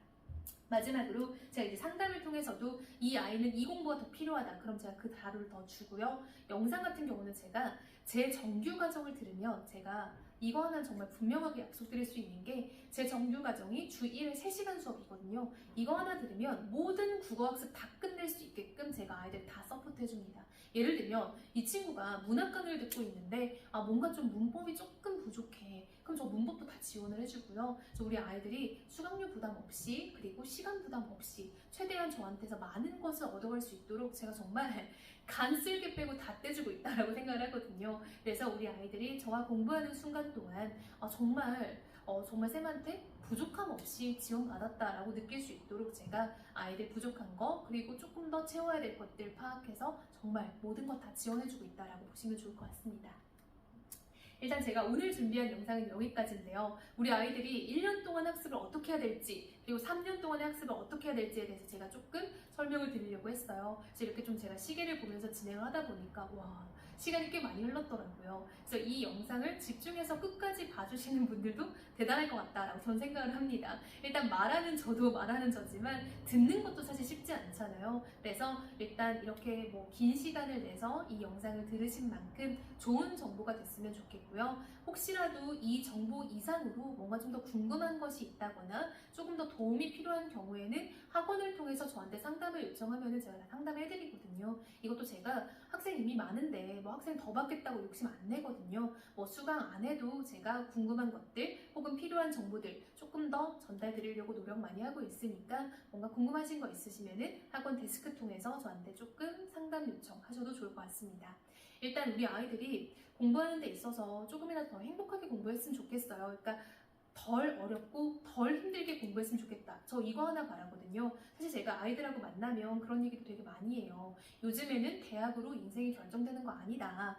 마지막으로 제가 이제 상담을 통해서도 이 아이는 이 공부가 더 필요하다. 그럼 제가 그 자료를 더 주고요. 영상 같은 경우는 제가 제 정규 과정을 들으면 제가 이거 하나는 정말 분명하게 약속드릴 수 있는 게 제 정규 과정이 주 1회 3시간 수업이거든요. 이거 하나 들으면 모든 국어학습 다 끝낼 수 있게끔 제가 아이들 다 서포트해줍니다. 예를 들면 이 친구가 문학 강의를 듣고 있는데 뭔가 좀 문법이 조금 부족해. 그럼 저 문법도 다 지원을 해주고요. 그래서 우리 아이들이 수강료 부담 없이 그리고 시간 부담 없이 최대한 저한테서 많은 것을 얻어갈 수 있도록 제가 정말 간 쓸개 빼고 다 떼주고 있다라고 생각을 하거든요. 그래서 우리 아이들이 저와 공부하는 순간 동안 정말 쌤한테 부족함 없이 지원받았다라고 느낄 수 있도록 제가 아이들 부족한 거 그리고 조금 더 채워야 될 것들 파악해서 정말 모든 것 다 지원해주고 있다라고 보시면 좋을 것 같습니다. 일단 제가 오늘 준비한 영상은 여기까지인데요. 우리 아이들이 1년 동안 학습을 어떻게 해야 될지 그리고 3년 동안의 학습을 어떻게 해야 될지에 대해서 제가 조금 설명을 드리려고 했어요. 그래서 이렇게 좀 제가 시계를 보면서 진행을 하다 보니까 시간이 꽤 많이 흘렀더라고요. 그래서 이 영상을 집중해서 끝까지 봐주시는 분들도 대단할 것 같다라고 저는 생각을 합니다. 일단 말하는 저도 말하는 저지만 듣는 것도 사실 쉽지 않잖아요. 그래서 일단 이렇게 긴 시간을 내서 이 영상을 들으신 만큼 좋은 정보가 됐으면 좋겠고요. 혹시라도 이 정보 이상으로 뭔가 좀 더 궁금한 것이 있다거나 조금 더 도움이 필요한 경우에는 학원을 통해서 저한테 상담을 요청하면 제가 다 상담해드리거든요. 이것도 제가 학생 이미 많은데 학생 더 받겠다고 욕심 안 내거든요. 수강 안 해도 제가 궁금한 것들 혹은 필요한 정보들 조금 더 전달 드리려고 노력 많이 하고 있으니까 뭔가 궁금하신 거 있으시면은 학원 데스크 통해서 저한테 조금 상담 요청하셔도 좋을 것 같습니다. 일단 우리 아이들이 공부하는 데 있어서 조금이라도 더 행복하게 공부했으면 좋겠어요. 그러니까 덜 어렵고 덜 힘들게 공부했으면 좋겠다. 저 이거 하나 바라거든요. 사실 제가 아이들하고 만나면 그런 얘기도 되게 많이 해요. 요즘에는 대학으로 인생이 결정되는 거 아니다.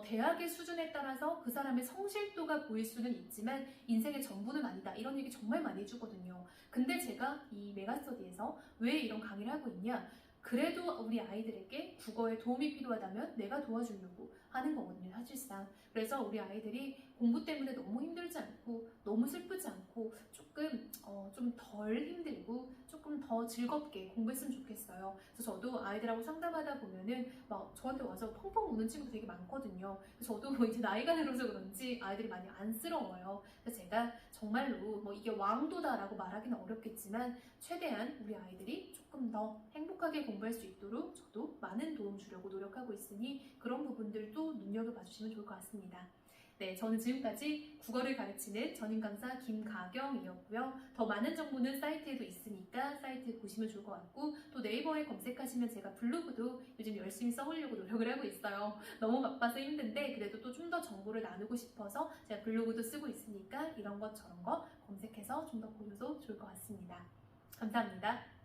대학의 수준에 따라서 그 사람의 성실도가 보일 수는 있지만 인생의 전부는 아니다. 이런 얘기 정말 많이 해주거든요. 근데 제가 이 메가스터디에서 왜 이런 강의를 하고 있냐? 그래도 우리 아이들에게 국어에 도움이 필요하다면 내가 도와주려고 하는 거거든요, 사실상. 그래서 우리 아이들이 공부 때문에 너무 힘들지 않고 너무 슬프지 않고 조금 좀 덜 힘들고 조금 더 즐겁게 공부했으면 좋겠어요. 그래서 저도 아이들하고 상담하다 보면은 저한테 와서 펑펑 우는 친구도 되게 많거든요. 그래서 저도 이제 나이가 들어서 그런지 아이들이 많이 안쓰러워요. 그래서 제가 정말로 이게 왕도다라고 말하기는 어렵겠지만 최대한 우리 아이들이 조금 더 행복하게 공부할 수 있도록 저도 많은 도움 주려고 노력하고 있으니 그런 부분들도 눈여겨봐 주시면 좋을 것 같습니다. 네, 저는 지금까지 국어를 가르치는 전임 강사 김가경이었고요. 더 많은 정보는 사이트에도 있으니까 사이트 보시면 좋을 것 같고 또 네이버에 검색하시면 제가 블로그도 요즘 열심히 써보려고 노력을 하고 있어요. 너무 바빠서 힘든데 그래도 또 좀 더 정보를 나누고 싶어서 제가 블로그도 쓰고 있으니까 이런 것 저런 거 검색해서 좀 더 보셔도 좋을 것 같습니다. 감사합니다.